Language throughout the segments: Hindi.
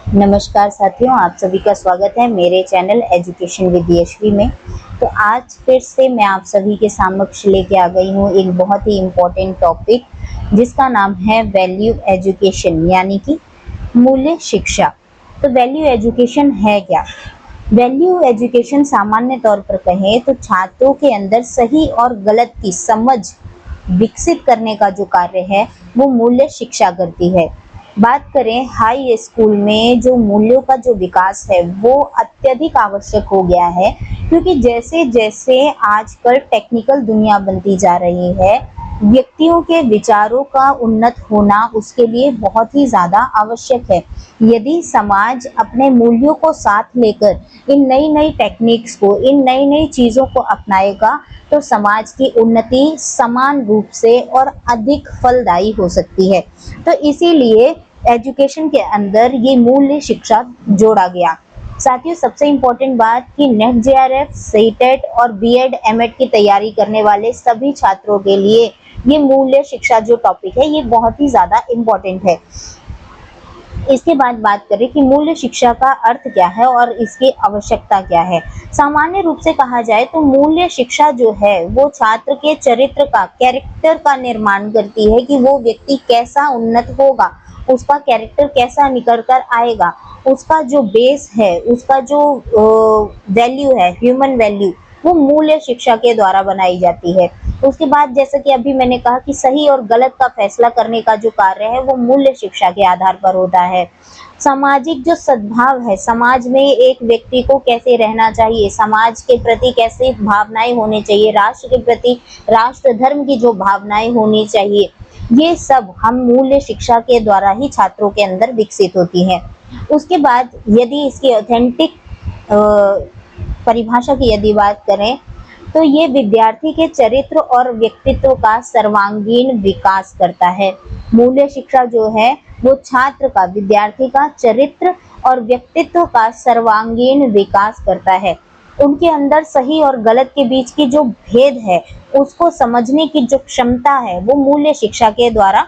नमस्कार साथियों, आप सभी का स्वागत है मेरे चैनल एजुकेशन विद यशवी में। तो आज फिर से मैं आप सभी के समक्ष लेके आ गई हूँ एक बहुत ही इम्पोर्टेंट टॉपिक, जिसका नाम है वैल्यू एजुकेशन, यानी कि मूल्य शिक्षा। तो वैल्यू एजुकेशन है क्या? वैल्यू एजुकेशन सामान्य तौर पर कहें तो छात्रों के अंदर सही और गलत की समझ विकसित करने का जो कार्य है वो मूल्य शिक्षा करती है। बात करें हाई स्कूल में जो मूल्यों का जो विकास है वो अत्यधिक आवश्यक हो गया है, क्योंकि जैसे जैसे आजकल टेक्निकल दुनिया बनती जा रही है, व्यक्तियों के विचारों का उन्नत होना उसके लिए बहुत ही ज़्यादा आवश्यक है। यदि समाज अपने मूल्यों को साथ लेकर इन नई नई टेक्निक्स को, इन नई नई चीज़ों को अपनाएगा तो समाज की उन्नति समान रूप से और अधिक फलदायी हो सकती है। तो इसीलिए एजुकेशन के अंदर ये मूल्य शिक्षा जोड़ा गया। साथियों, सबसे इम्पोर्टेंट बात कि नेट जेआरएफ, सीटेट और बीएड एमएड की तैयारी करने वाले सभी छात्रों के लिए ये मूल्य शिक्षा जो टॉपिक है ये बहुत ही ज़्यादा इम्पोर्टेंट है। इसके बाद बात करें कि मूल्य शिक्षा का अर्थ क्या है और इसकी आवश्यकता क्या है। सामान्य रूप से कहा जाए तो मूल्य शिक्षा जो है वो छात्र के चरित्र का, कैरेक्टर का निर्माण करती है कि वो व्यक्ति कैसा उन्नत होगा, उसका कैरेक्टर कैसा निकल कर आएगा, उसका जो बेस है, उसका जो वैल्यू है, ह्यूमन वैल्यू, वो मूल्य शिक्षा के द्वारा बनाई जाती है। उसके बाद जैसा कि अभी मैंने कहा कि सही और गलत का फैसला करने का जो कार्य है वो मूल्य शिक्षा के आधार पर होता है। सामाजिक जो सद्भाव है, समाज में एक व्यक्ति को कैसे रहना चाहिए, समाज के प्रति कैसे भावनाएं होनी चाहिए, राष्ट्र के प्रति, राष्ट्र धर्म की जो भावनाएं होनी चाहिए, ये सब हम मूल्य शिक्षा के द्वारा ही छात्रों के अंदर विकसित होती हैं। उसके बाद यदि इसकी ऑथेंटिक परिभाषा की यदि बात करें तो ये विद्यार्थी के चरित्र और व्यक्तित्व का सर्वांगीण विकास करता है। मूल्य शिक्षा जो है वो छात्र का, विद्यार्थी का चरित्र और व्यक्तित्व का सर्वांगीण विकास करता है। उनके अंदर सही और गलत के बीच की जो भेद है उसको समझने की जो क्षमता है वो मूल्य शिक्षा के द्वारा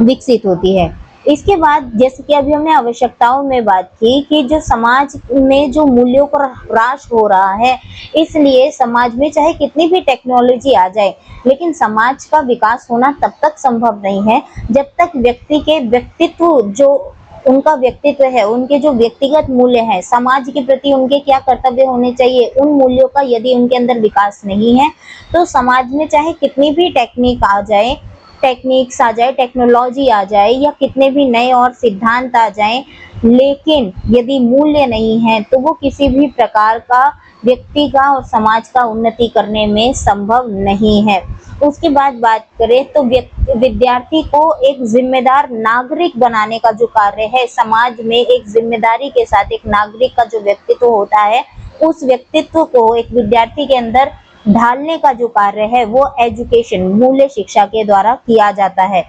विकसित होती है। इसके बाद जैसे कि अभी हमने आवश्यकताओं में बात की कि जो समाज में जो मूल्यों का ह्रास हो रहा है, इसलिए समाज में चाहे कितनी भी टेक्नोलॉजी आ जाए लेकिन समाज का विकास होना तब तक संभव नहीं है जब तक व्यक्ति के व्यक्तित्व, जो उनका व्यक्तित्व है, उनके जो व्यक्तिगत मूल्य हैं, समाज के प्रति उनके क्या कर्तव्य होने चाहिए, उन मूल्यों का यदि उनके अंदर विकास नहीं है तो समाज में चाहे कितनी भी टेक्निक्स आ जाए, टेक्नोलॉजी आ जाए या कितने भी नए और सिद्धांत आ जाएं, लेकिन यदि मूल्य नहीं है तो वो किसी भी प्रकार का व्यक्ति का और समाज का उन्नति करने में संभव नहीं है। उसके बाद बात करें तो विद्यार्थी को एक जिम्मेदार नागरिक बनाने का जो कार्य है, समाज में एक जिम्मेदारी के साथ एक नागरिक का जो व्यक्तित्व होता है, उस व्यक्तित्व को एक विद्यार्थी के अंदर ढालने का जो कार्य है वो एजुकेशन, मूल्य शिक्षा के द्वारा किया जाता है।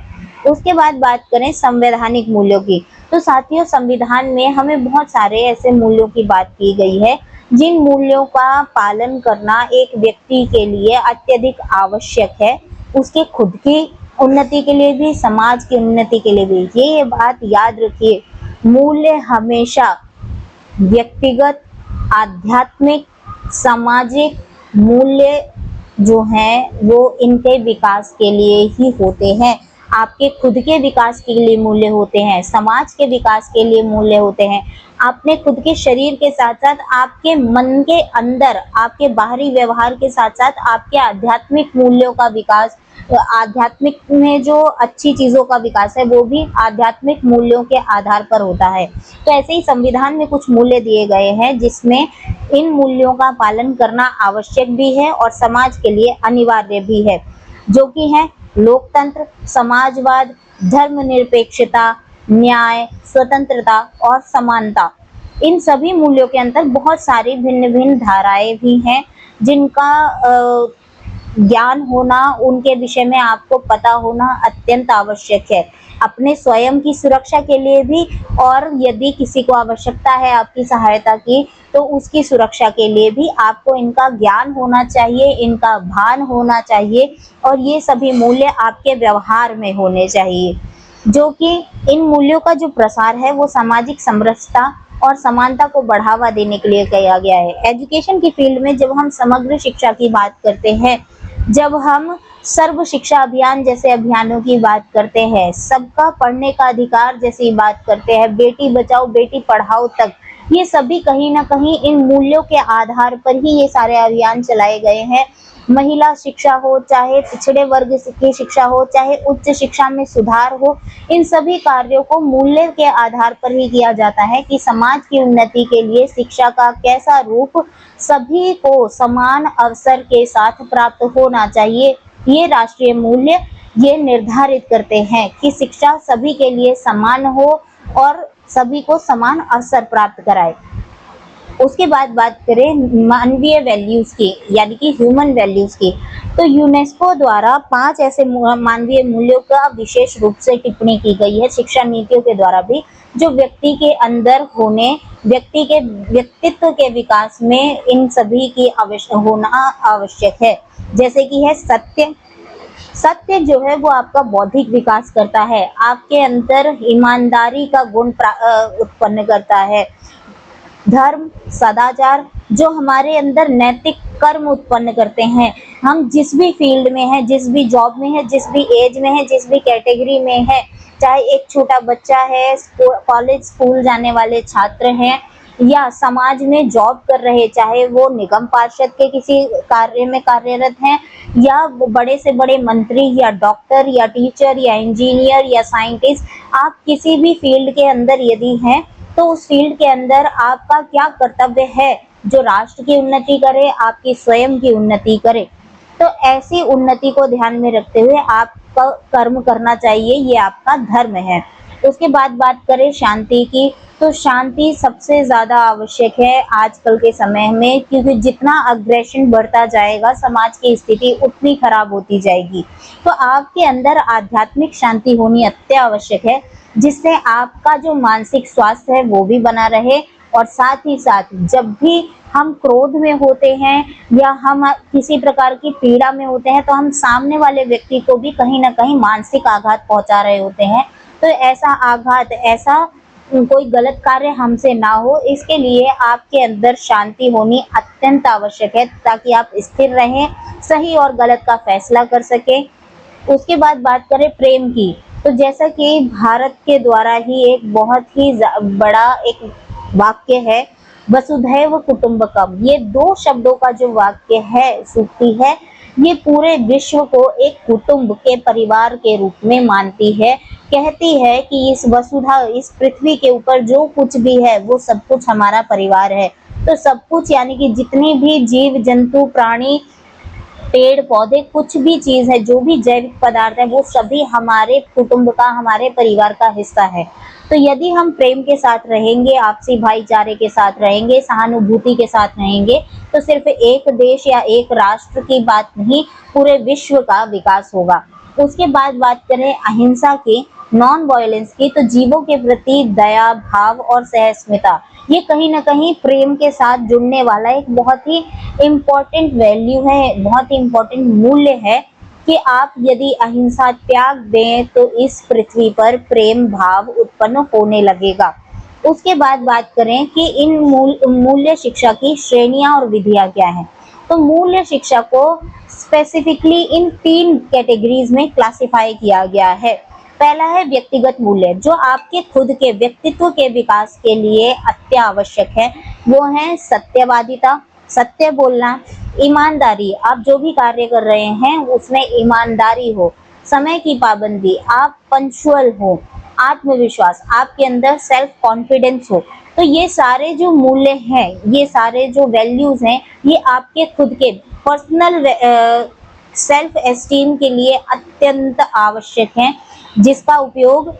उसके बाद बात करें संवैधानिक मूल्यों की, तो साथियों संविधान में हमें बहुत सारे ऐसे मूल्यों की बात की गई है जिन मूल्यों का पालन करना एक व्यक्ति के लिए अत्यधिक आवश्यक है, उसके खुद की उन्नति के लिए भी, समाज की उन्नति के लिए भी। ये बात याद रखिए, मूल्य हमेशा व्यक्तिगत, आध्यात्मिक, सामाजिक मूल्य जो हैं वो इनके विकास के लिए ही होते हैं। आपके खुद के विकास के लिए मूल्य होते हैं, समाज के विकास के लिए मूल्य होते हैं। अपने खुद के शरीर के साथ साथ आपके मन के अंदर, आपके बाहरी व्यवहार के साथ साथ आपके आध्यात्मिक मूल्यों का विकास, आध्यात्मिक में जो अच्छी चीज़ों का विकास है वो भी आध्यात्मिक मूल्यों के आधार पर होता है। तो ऐसे ही संविधान में कुछ मूल्य दिए गए हैं जिसमें इन मूल्यों का पालन करना आवश्यक भी है और समाज के लिए अनिवार्य भी है, जो कि है लोकतंत्र, समाजवाद, धर्मनिरपेक्षता, न्याय, स्वतंत्रता और समानता। इन सभी मूल्यों के अंदर बहुत सारी भिन्न भिन्न धाराएं भी हैं जिनका ज्ञान होना, उनके विषय में आपको पता होना अत्यंत आवश्यक है, अपने स्वयं की सुरक्षा के लिए भी, और यदि किसी को आवश्यकता है आपकी सहायता की तो उसकी सुरक्षा के लिए भी आपको इनका ज्ञान होना चाहिए, इनका भान होना चाहिए और ये सभी मूल्य आपके व्यवहार में होने चाहिए। जो कि इन मूल्यों का जो प्रसार है वो सामाजिक समरसता और समानता को बढ़ावा देने के लिए किया गया है। एजुकेशन की फील्ड में जब हम समग्र शिक्षा की बात करते हैं, जब हम सर्व शिक्षा अभियान जैसे अभियानों की बात करते हैं, सबका पढ़ने का अधिकार जैसी बात करते हैं, बेटी बचाओ बेटी पढ़ाओ तक, ये सभी कहीं ना कहीं इन मूल्यों के आधार पर ही ये सारे अभियान चलाए गए हैं। महिला शिक्षा हो, चाहे पिछड़े वर्ग की शिक्षा हो, चाहे उच्च शिक्षा में सुधार हो, इन सभी कार्यों को मूल्य के आधार पर ही किया जाता है कि समाज की उन्नति के लिए शिक्षा का कैसा रूप सभी को समान अवसर के साथ प्राप्त होना चाहिए। ये राष्ट्रीय मूल्य ये निर्धारित करते हैं कि शिक्षा सभी के लिए समान हो और सभी को समान अवसर प्राप्त कराए। उसके बाद बात करें मानवीय वैल्यूज की, यानी कि ह्यूमन वैल्यूज की, तो यूनेस्को द्वारा 5 ऐसे मानवीय मूल्यों का विशेष रूप से टिप्पणी की गई है शिक्षा नीतियों के द्वारा भी, जो व्यक्ति के अंदर होने, व्यक्ति के व्यक्तित्व के विकास में इन सभी की होना आवश्यक है। जैसे कि है सत्य। सत्य जो है वो आपका बौद्धिक विकास करता है, आपके अंदर ईमानदारी का गुण उत्पन्न करता है। धर्म, सदाचार जो हमारे अंदर नैतिक कर्म उत्पन्न करते हैं। हम जिस भी फील्ड में हैं, जिस भी जॉब में हैं, जिस भी एज में हैं, जिस भी कैटेगरी में हैं, चाहे एक छोटा बच्चा है, कॉलेज स्कूल जाने वाले छात्र हैं, या समाज में जॉब कर रहे, चाहे वो निगम पार्षद के किसी कार्य में कार्यरत हैं, या बड़े से बड़े मंत्री या डॉक्टर या टीचर या इंजीनियर या साइंटिस्ट, आप किसी भी फील्ड के अंदर यदि हैं, तो उस फील्ड के अंदर आपका क्या कर्तव्य है जो राष्ट्र की उन्नति करे, आपकी स्वयं की उन्नति करे। तो ऐसी उन्नति को ध्यान में रखते हुए आपका कर्म करना चाहिए, ये आपका धर्म है। उसके बाद बात करें शांति की, तो शांति सबसे ज्यादा आवश्यक है आजकल के समय में, क्योंकि जितना अग्रेशन बढ़ता जाएगा समाज की स्थिति उतनी खराब होती जाएगी। तो आपके अंदर आध्यात्मिक शांति होनी अत्यावश्यक है, जिससे आपका जो मानसिक स्वास्थ्य है वो भी बना रहे, और साथ ही साथ जब भी हम क्रोध में होते हैं या हम किसी प्रकार की पीड़ा में होते हैं, तो हम सामने वाले व्यक्ति को भी कहीं ना कहीं मानसिक आघात पहुंचा रहे होते हैं। तो ऐसा आघात, ऐसा कोई गलत कार्य हमसे ना हो, इसके लिए आपके अंदर शांति होनी अत्यंत आवश्यक है, ताकि आप स्थिर रहें, सही और गलत का फैसला कर सकें। उसके बाद बात करें प्रेम की, तो जैसा कि भारत के द्वारा ही एक बहुत ही बड़ा एक वाक्य है, वसुधैव कुटुंबकम, ये 2 शब्दों का जो वाक्य है, सूक्ति है, ये पूरे विश्व को एक कुटुंब के परिवार के रूप में मानती है। कहती है कि इस वसुधा, इस पृथ्वी के ऊपर जो कुछ भी है वो सब कुछ हमारा परिवार है। तो सब कुछ यानी कि जितनी भी जीव जंतु प्राणी पेड़ पौधे कुछ भी चीज है, जो भी जैविक पदार्थ है, वो सभी हमारे कुटुंब का, हमारे परिवार का हिस्सा है। तो यदि हम प्रेम के साथ रहेंगे, आपसी भाईचारे के साथ रहेंगे, सहानुभूति के साथ रहेंगे, तो सिर्फ एक देश या एक राष्ट्र की बात नहीं, पूरे विश्व का विकास होगा। उसके बाद बात करें अहिंसा की, नॉन वायलेंस की, तो जीवों के प्रति दया भाव और सहिष्णुता, ये कहीं ना कहीं प्रेम के साथ जुड़ने वाला एक बहुत ही इम्पोर्टेंट वैल्यू है, बहुत ही इम्पोर्टेंट मूल्य है कि आप यदि अहिंसा त्याग दें तो इस पृथ्वी पर प्रेम भाव उत्पन्न होने लगेगा। उसके बाद बात करें कि इन मूल्य शिक्षा की श्रेणियां और विधियां क्या हैं, तो मूल्य शिक्षा को स्पेसिफिकली इन 3 कैटेगरीज में क्लासिफाई किया गया है। पहला है व्यक्तिगत मूल्य, जो आपके खुद के व्यक्तित्व के विकास के लिए अत्यावश्यक है। वो है सत्यवादिता, सत्य बोलना, ईमानदारी, आप जो भी कार्य कर रहे हैं उसमें ईमानदारी हो, समय की पाबंदी, आप पंक्चुअल हो, आत्मविश्वास, आपके अंदर सेल्फ कॉन्फिडेंस हो। तो ये सारे जो मूल्य हैं, ये सारे जो वैल्यूज हैं, ये आपके खुद के पर्सनल सेल्फ एस्टीम के लिए अत्यंत आवश्यक हैं, जिसका उपयोग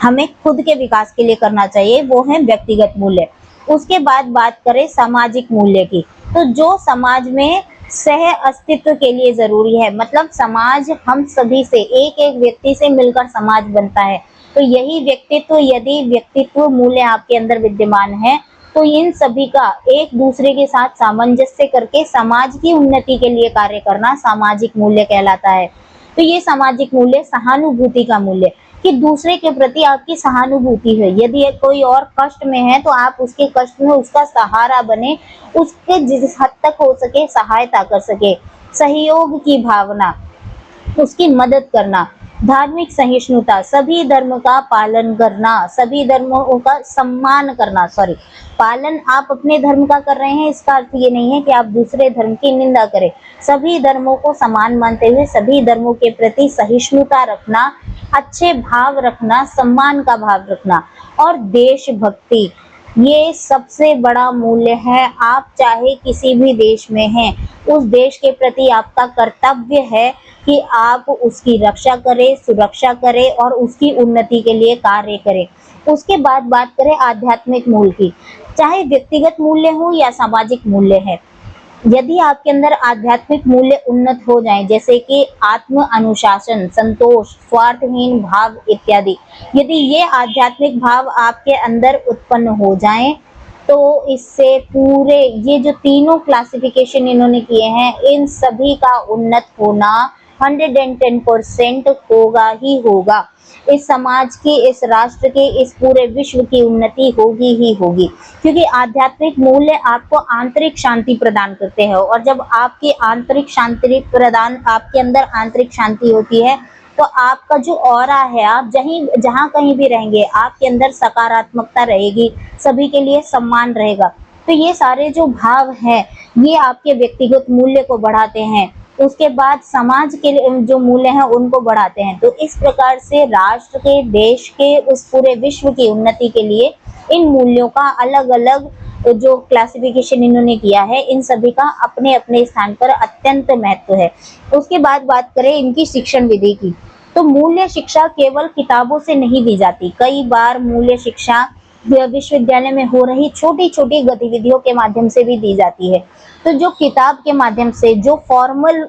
हमें खुद के विकास के लिए करना चाहिए, वो है व्यक्तिगत मूल्य। उसके बाद बात करें सामाजिक मूल्य की, तो जो समाज में सह अस्तित्व के लिए जरूरी है, मतलब समाज हम सभी से, एक एक व्यक्ति से मिलकर समाज बनता है। तो यही व्यक्तित्व, यदि व्यक्तित्व मूल्य आपके अंदर विद्यमान है, तो इन सभी का एक दूसरे के साथ सामंजस्य करके समाज की उन्नति के लिए कार्य करना सामाजिक मूल्य कहलाता है। तो ये सामाजिक मूल्य, सहानुभूति का मूल्य, कि दूसरे के प्रति आपकी सहानुभूति है। यदि कोई और कष्ट में है तो आप उसके कष्ट में उसका सहारा बने, उसके जिस हद तक हो सके सहायता कर सके, सहयोग की भावना, उसकी मदद करना, धार्मिक सहिष्णुता, सभी धर्म का पालन करना, सभी धर्मों का सम्मान करना। पालन आप अपने धर्म का कर रहे हैं, इसका अर्थ ये नहीं है कि आप दूसरे धर्म की निंदा करें। सभी धर्मों को समान मानते हुए सभी धर्मों के प्रति सहिष्णुता रखना, अच्छे भाव रखना, सम्मान का भाव रखना और देशभक्ति, ये सबसे बड़ा मूल्य है। आप चाहे किसी भी देश में हैं, उस देश के प्रति आपका कर्तव्य है कि आप उसकी रक्षा करें, सुरक्षा करें और उसकी उन्नति के लिए कार्य करें। उसके बाद बात करें आध्यात्मिक मूल्य की, चाहे व्यक्तिगत मूल्य हो या सामाजिक मूल्य है। यदि आपके अंदर आध्यात्मिक मूल्य उन्नत हो जाएं, जैसे कि आत्म अनुशासन, संतोष, स्वार्थहीन भाव इत्यादि, यदि ये आध्यात्मिक भाव आपके अंदर उत्पन्न हो जाएं, तो इससे पूरे ये जो तीनों क्लासिफिकेशन इन्होंने किए हैं, इन सभी का उन्नत होना 110% होगा ही होगा। इस समाज की, इस राष्ट्र की, इस पूरे विश्व की उन्नति होगी ही होगी, क्योंकि आध्यात्मिक मूल्य आपको आंतरिक शांति प्रदान करते हैं और जब आपकी आंतरिक शांति प्रदान, आपके अंदर आंतरिक शांति होती है तो आपका जो ऑरा है, आप जहाँ कहीं भी रहेंगे आपके अंदर सकारात्मकता रहेगी, सभी के लिए सम्मान रहेगा। तो ये सारे जो भाव हैं ये आपके व्यक्तिगत मूल्य को बढ़ाते हैं, उसके बाद समाज के जो मूल्य हैं उनको बढ़ाते हैं। तो इस प्रकार से राष्ट्र के, देश के, उस पूरे विश्व की उन्नति के लिए इन मूल्यों का अलग अलग जो क्लासिफिकेशन इन्होंने किया है, इन सभी का अपने अपने स्थान पर अत्यंत महत्व है। उसके बाद बात करें इनकी शिक्षण विधि की, तो मूल्य शिक्षा केवल किताबों से नहीं दी जाती। कई बार मूल्य शिक्षा विश्वविद्यालय में हो रही छोटी छोटी गतिविधियों के माध्यम से भी दी जाती है। तो जो किताब के माध्यम से, जो फॉर्मल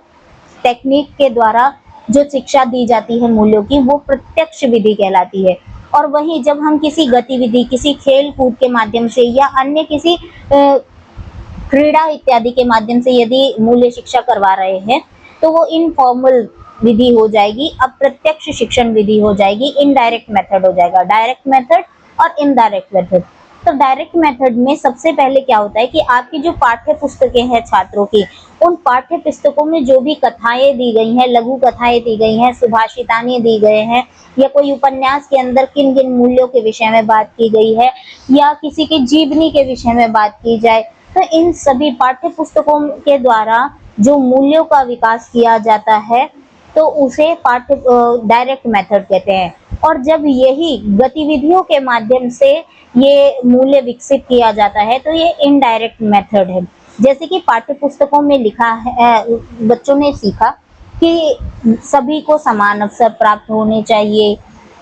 टेक्निक के द्वारा जो शिक्षा दी जाती है मूल्यों की, वो प्रत्यक्ष विधि कहलाती है। और वहीं जब हम किसी गतिविधि, किसी खेल कूद के माध्यम से या अन्य किसी क्रीड़ा इत्यादि के माध्यम से यदि मूल्य शिक्षा करवा रहे हैं तो वो इनफॉर्मल विधि हो जाएगी, अप्रत्यक्ष शिक्षण विधि हो जाएगी, इनडायरेक्ट मेथड हो जाएगा। डायरेक्ट मेथड और इनडायरेक्ट मेथड। तो डायरेक्ट मेथड में सबसे पहले क्या होता है कि आपकी जो पाठ्य पुस्तकें हैं छात्रों की, उन पाठ्य पुस्तकों में जो भी कथाएं दी गई हैं, लघु कथाएं दी गई हैं, सुभाषितानी दी गए हैं, या कोई उपन्यास के अंदर किन किन मूल्यों के विषय में बात की गई है, या किसी की जीवनी के विषय में बात की जाए, तो इन सभी पाठ्य पुस्तकों के द्वारा जो मूल्यों का विकास किया जाता है तो उसे डायरेक्ट मेथड कहते हैं। और जब यही गतिविधियों के माध्यम से ये मूल्य विकसित किया जाता है तो ये इनडायरेक्ट मेथड है। जैसे कि पाठ्य पुस्तकों में लिखा है, बच्चों ने सीखा कि सभी को समान अवसर प्राप्त होने चाहिए,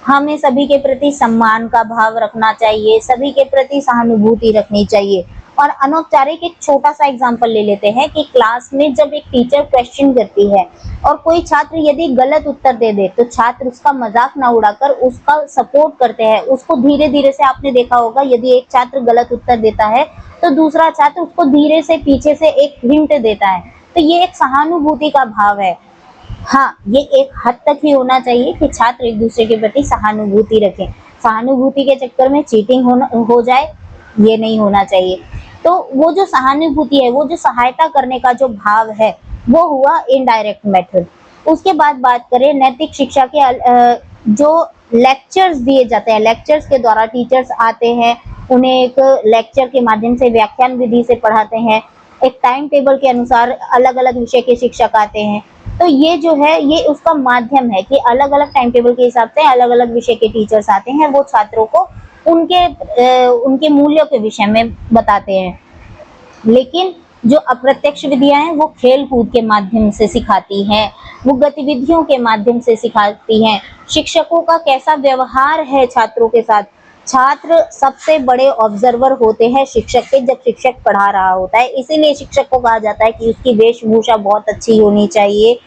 हमें सभी के प्रति सम्मान का भाव रखना चाहिए, सभी के प्रति सहानुभूति रखनी चाहिए। और अनौपचारिक एक छोटा सा एग्जांपल ले लेते हैं कि क्लास में जब एक टीचर क्वेश्चन करती है और कोई छात्र यदि गलत उत्तर दे दे तो छात्र उसका मजाक ना उड़ाकर उसका सपोर्ट करते हैं। उसको धीरे धीरे से, आपने देखा होगा, यदि एक छात्र गलत उत्तर देता है तो दूसरा छात्र उसको धीरे से पीछे से एक हिंट देता है। तो ये एक सहानुभूति का भाव है। हाँ, ये एक हद तक ही होना चाहिए कि छात्र एक दूसरे के प्रति सहानुभूति रखें। सहानुभूति के चक्कर में चीटिंग हो जाए, ये नहीं होना चाहिए। तो वो जो सहानुभूति है, वो जो सहायता करने का जो भाव है, वो हुआ इनडायरेक्ट मेथड। उसके बाद बात करें नैतिक शिक्षा के, जो लेक्चर्स दिए जाते हैं, लेक्चर्स के द्वारा टीचर्स आते हैं, उन्हें एक लेक्चर के माध्यम से व्याख्यान विधि से पढ़ाते हैं, एक टाइम टेबल के अनुसार अलग अलग विषय के शिक्षक आते हैं। तो ये जो है, ये उसका माध्यम है कि अलग अलग टाइम टेबल के हिसाब से अलग अलग विषय के टीचर्स आते हैं, वो छात्रों को उनके मूल्यों के विषय में बताते हैं। लेकिन जो अप्रत्यक्ष विधियां हैं वो खेल कूद के माध्यम से सिखाती हैं, वो गतिविधियों के माध्यम से सिखाती हैं। शिक्षकों का कैसा व्यवहार है छात्रों के साथ, छात्र सबसे बड़े ऑब्जर्वर होते हैं शिक्षक के, जब शिक्षक पढ़ा रहा होता है। इसीलिए शिक्षक को कहा जाता है कि उसकी वेशभूषा बहुत अच्छी होनी चाहिए,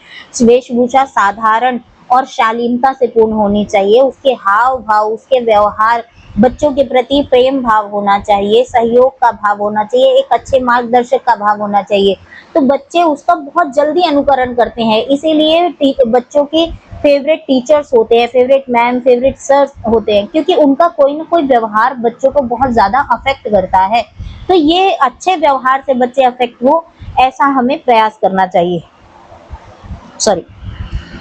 वेशभूषा साधारण और शालीनता से पूर्ण होनी चाहिए, उसके हाव भाव, उसके व्यवहार, बच्चों के प्रति प्रेम भाव होना चाहिए, सहयोग का भाव होना चाहिए, एक अच्छे मार्गदर्शक का भाव होना चाहिए। तो बच्चे उसका बहुत जल्दी अनुकरण करते हैं, इसीलिए बच्चों की फेवरेट टीचर्स होते हैं, फेवरेट मैम, फेवरेट सर होते हैं, क्योंकि उनका कोई ना कोई व्यवहार बच्चों को बहुत ज्यादा अफेक्ट करता है। तो ये अच्छे व्यवहार से बच्चे अफेक्ट हो, ऐसा हमें प्रयास करना चाहिए। सॉरी।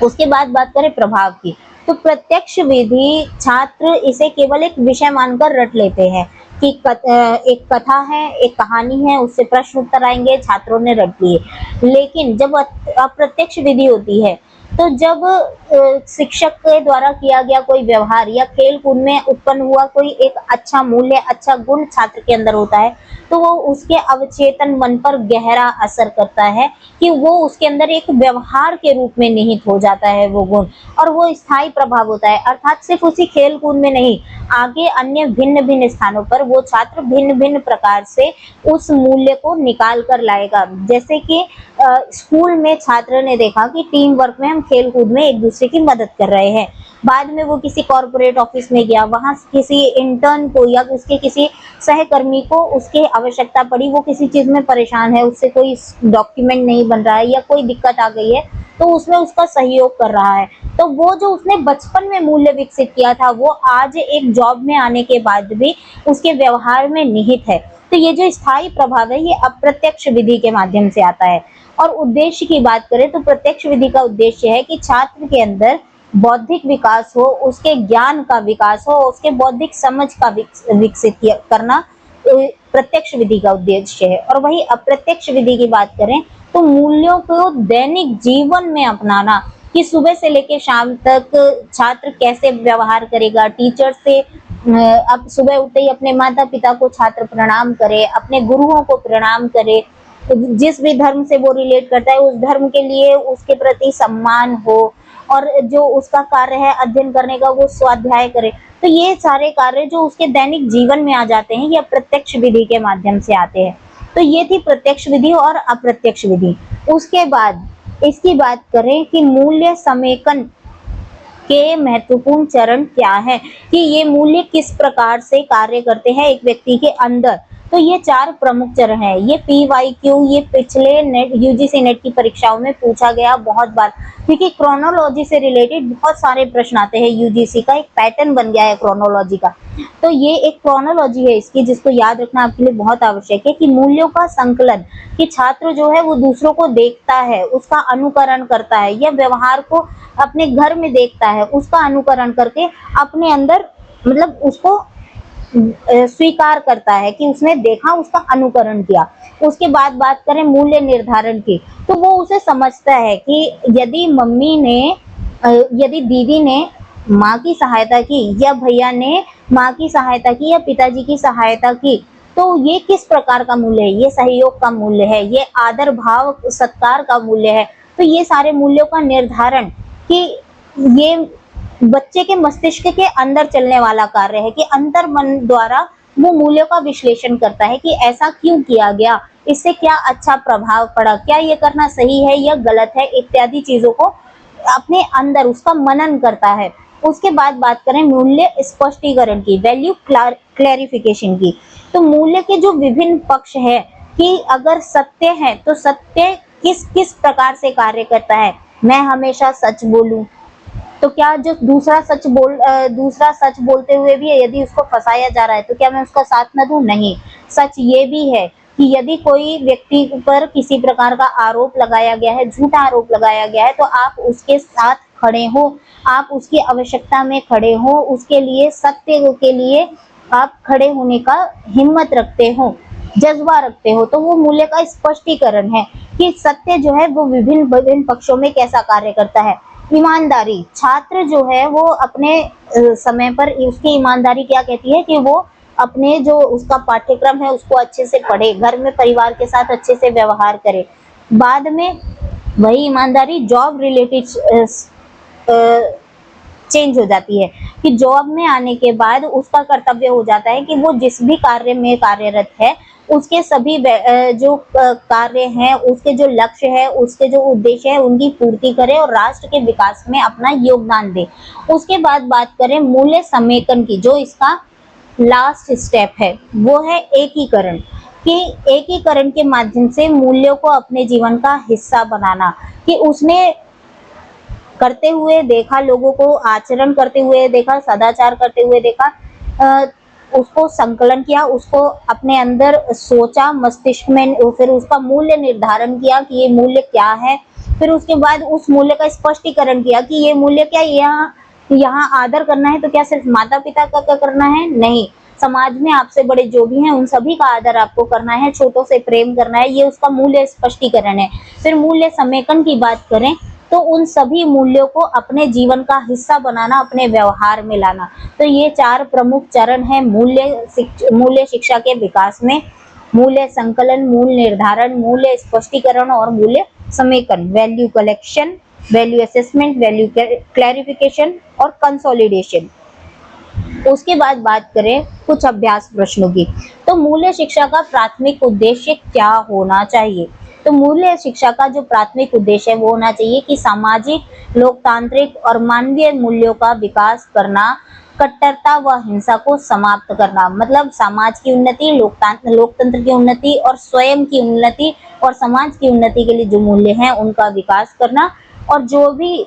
उसके बाद बात करें प्रभाव की, तो प्रत्यक्ष विधि छात्र इसे केवल एक विषय मानकर रट लेते हैं कि एक कथा है, एक कहानी है, उससे प्रश्न उत्तर आएंगे, छात्रों ने रट लिए। लेकिन जब अप्रत्यक्ष विधि होती है, तो जब शिक्षक के द्वारा किया गया कोई व्यवहार या खेल कूद में उत्पन्न हुआ कोई एक अच्छा मूल्य, अच्छा गुण छात्र के अंदर होता है, तो वो उसके अवचेतन मन पर गहरा असर करता है कि वो उसके अंदर एक व्यवहार के रूप में निहित हो जाता है वो गुण, और वो स्थायी प्रभाव होता है। अर्थात सिर्फ उसी खेल कूद में नहीं, आगे अन्य भिन्न भिन्न स्थानों पर वो छात्र भिन्न भिन्न प्रकार से उस मूल्य को निकाल कर लाएगा। जैसे कि स्कूल में छात्र ने देखा कि टीम वर्क में हम खेल कूद में एक दूसरे की मदद कर रहे हैं, बाद में वो किसी कॉर्पोरेट ऑफिस में गया, वहां किसी इंटर्न को या उसके किसी सहकर्मी को उसकी आवश्यकता पड़ी, वो किसी चीज में परेशान है, उससे कोई डॉक्यूमेंट नहीं बन रहा है या कोई दिक्कत आ गई है, तो उसमें उसका सहयोग कर रहा है। तो वो जो उसने बचपन में मूल्य विकसित किया था, वो आज एक जॉब में आने के बाद भी उसके व्यवहार में निहित है। तो ये जो स्थायी प्रभाव है, ये अप्रत्यक्ष विधि के माध्यम से आता है। और उद्देश्य की बात करें तो प्रत्यक्ष विधि का उद्देश्य है कि छात्र के अंदर बौद्धिक विकास हो, उसके ज्ञान का विकास हो, उसके बौद्धिक समझ का विकसित करना प्रत्यक्ष विधि का उद्देश्य है। और वही अप्रत्यक्ष विधि की बात करें तो मूल्यों को दैनिक जीवन में अपनाना, कि सुबह से लेकर शाम तक छात्र कैसे व्यवहार करेगा, टीचर से अब सुबह उठते ही अपने माता पिता को छात्र प्रणाम करे, अपने गुरुओं को प्रणाम करे, जिस भी धर्म से वो रिलेट करता है उस धर्म के लिए उसके प्रति सम्मान हो, और जो उसका कार्य है अध्ययन करने का वो स्वाध्याय करे। तो ये सारे कार्य जो उसके दैनिक जीवन में आ जाते हैं, ये अप्रत्यक्ष विधि के माध्यम से आते हैं। तो ये थी प्रत्यक्ष विधि और अप्रत्यक्ष विधि। उसके बाद इसकी बात करें कि मूल्य समेकन के महत्वपूर्ण चरण क्या है, कि ये मूल्य किस प्रकार से कार्य करते हैं एक व्यक्ति के अंदर। तो ये 4 प्रमुख चरण है। ये PYQ, ये पिछले नेट यूजीसी नेट की परीक्षाओं में पूछा गया बहुत बार, क्योंकि क्रोनोलॉजी से रिलेटेड बहुत सारे प्रश्न आते हैं। यूजीसी का एक पैटर्न बन गया है क्रोनोलॉजी का। तो ये एक क्रोनोलॉजी है इसकी, जिसको याद रखना आपके लिए बहुत आवश्यक है कि मूल्यों का संकलन, कि छात्र जो है वो दूसरों को देखता है, उसका अनुकरण करता है, या व्यवहार को अपने घर में देखता है, उसका अनुकरण करके अपने अंदर मतलब उसको स्वीकार करता है कि उसने देखा, उसका अनुकरण किया। उसके बाद बात करें मूल्य निर्धारण की, तो वो उसे समझता है कि यदि मम्मी ने यदि दीदी ने माँ की सहायता की, या भैया ने माँ की सहायता की, या पिताजी की सहायता की, तो ये किस प्रकार का मूल्य है, ये सहयोग का मूल्य है, ये आदर भाव सत्कार का मूल्य है। तो ये सारे मूल्यों का निर्धारण, कि ये बच्चे के मस्तिष्क के अंदर चलने वाला कार्य है, कि अंतर मन द्वारा वो मूल्यों का विश्लेषण करता है कि ऐसा क्यों किया गया, इससे क्या अच्छा प्रभाव पड़ा, क्या ये करना सही है या गलत है, इत्यादि चीजों को अपने अंदर उसका मनन करता है। उसके बाद बात करें मूल्य स्पष्टीकरण की, वैल्यू क्लैरिफिकेशन की, तो मूल्य के जो विभिन्न पक्ष है, कि अगर सत्य है तो सत्य किस किस प्रकार से कार्य करता है। मैं हमेशा सच बोलूं, तो क्या जो दूसरा सच बोलते हुए भी यदि उसको फंसाया जा रहा है, तो क्या मैं उसका साथ न दूं? नहीं। सच ये भी है कि यदि कोई व्यक्ति पर किसी प्रकार का आरोप लगाया गया है, झूठा आरोप लगाया गया है, तो आप उसके साथ खड़े हो, आप उसकी आवश्यकता में खड़े हो, उसके लिए सत्य के लिए आप खड़े होने का हिम्मत रखते हो, जज्बा रखते हो। तो वो मूल्य का स्पष्टीकरण है कि सत्य जो है वो विभिन्न पक्षों में कैसा कार्य करता है। ईमानदारी, छात्र जो है वो अपने समय पर उसकी ईमानदारी क्या कहती है, कि वो अपने जो उसका पाठ्यक्रम है उसको अच्छे से पढ़े, घर में परिवार के साथ अच्छे से व्यवहार करे। बाद में वही ईमानदारी जॉब रिलेटेड चेंज हो जाती है, कि जॉब में आने के बाद उसका कर्तव्य हो जाता है कि वो जिस भी कार्य में कार्यरत है, उसके सभी जो कार्य हैं, उसके जो लक्ष्य है, उसके जो उद्देश्य है, उनकी पूर्ति करे और राष्ट्र के विकास में अपना योगदान दे। उसके बाद बात करें मूल्य समेकन की, जो इसका लास्ट स्टेप है, वो है एकीकरण, कि एकीकरण के माध्यम से मूल्यों को अपने जीवन का हिस्सा बनाना, कि उसने करते हुए देखा, लोगों को आचरण करते हुए देखा, सदाचार करते हुए देखा, उसको संकलन किया, उसको अपने अंदर सोचा, मस्तिष्क में फिर उसका मूल्य निर्धारण किया कि ये मूल्य क्या है, फिर उसके बाद उस मूल्य का स्पष्टीकरण किया कि ये मूल्य क्या, यहाँ आदर करना है तो क्या सिर्फ माता पिता का करना है, नहीं, समाज में आपसे बड़े जो भी हैं उन सभी का आदर आपको करना है, छोटों से प्रेम करना है, ये उसका मूल्य स्पष्टीकरण है। फिर मूल्य समेकन की बात करें तो उन सभी मूल्यों को अपने जीवन का हिस्सा बनाना, अपने व्यवहार में लाना। तो ये 4 प्रमुख चरण हैं मूल्य शिक्षा के विकास में। मूल्य संकलन, मूल्य निर्धारण, मूल्य स्पष्टीकरण और मूल्य समेकन, value collection, value assessment, value clarification और कंसोलिडेशन। उसके बाद बात करें कुछ अभ्यास प्रश्नों की, तो मूल्य शिक्षा का प्राथमिक उद्देश्य क्या होना चाहिए? तो मूल्य शिक्षा का जो प्राथमिक उद्देश्य है वो होना चाहिए कि सामाजिक, लोकतांत्रिक और मानवीय मूल्यों का विकास करना, कट्टरता व हिंसा को समाप्त करना। मतलब समाज की उन्नति, लोकतंत्र की उन्नति और स्वयं की उन्नति और समाज की उन्नति के लिए जो मूल्य हैं उनका विकास करना, और जो भी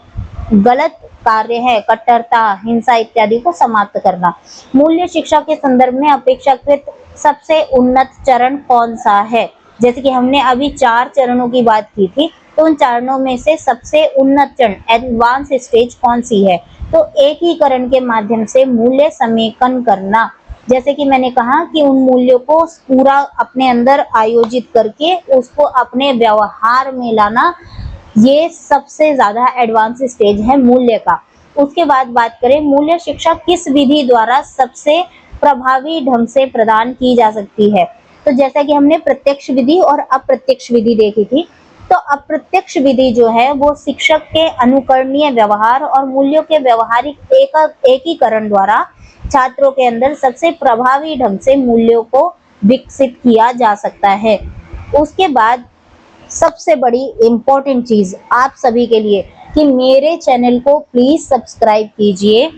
गलत कार्य है, कट्टरता, हिंसा इत्यादि को समाप्त करना। मूल्य शिक्षा के संदर्भ में अपेक्षाकृत सबसे उन्नत चरण कौन सा है? जैसे कि हमने अभी 4 चरणों की बात की थी, तो उन चरणों में से सबसे उन्नत चरण, एडवांस स्टेज कौन सी है? तो एकीकरण के माध्यम से मूल्य समेकन करना। जैसे कि मैंने कहा कि उन मूल्यों को पूरा अपने अंदर आयोजित करके उसको अपने व्यवहार में लाना, ये सबसे ज्यादा एडवांस स्टेज है मूल्य का। उसके बाद बात करें मूल्य शिक्षा किस विधि द्वारा सबसे प्रभावी ढंग से प्रदान की जा सकती है? तो जैसा कि हमने प्रत्यक्ष विधि और अप्रत्यक्ष विधि देखी थी, तो अप्रत्यक्ष विधि जो है वो शिक्षक के अनुकरणीय व्यवहार और मूल्यों के व्यवहारिक एकीकरण द्वारा छात्रों के अंदर सबसे प्रभावी ढंग से मूल्यों को विकसित किया जा सकता है। उसके बाद सबसे बड़ी इम्पोर्टेंट चीज आप सभी के लिए कि मेरे चैनल को प्लीज सब्सक्राइब कीजिए,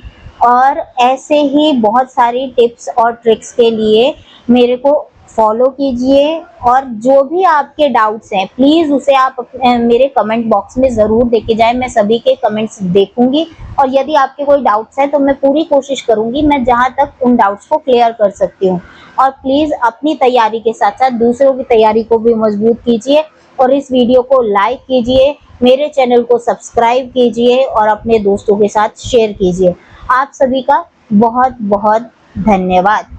और ऐसे ही बहुत सारी टिप्स और ट्रिक्स के लिए मेरे को फॉलो कीजिए, और जो भी आपके डाउट्स हैं प्लीज उसे आप मेरे कमेंट बॉक्स में जरूर देके जाएं। मैं सभी के कमेंट्स देखूंगी, और यदि आपके कोई डाउट्स हैं तो मैं पूरी कोशिश करूंगी मैं जहां तक उन डाउट्स को क्लियर कर सकती हूँ। और प्लीज अपनी तैयारी के साथ साथ दूसरों की तैयारी को भी मजबूत कीजिए, और इस वीडियो को लाइक कीजिए, मेरे चैनल को सब्सक्राइब कीजिए और अपने दोस्तों के साथ शेयर कीजिए। आप सभी का बहुत बहुत धन्यवाद।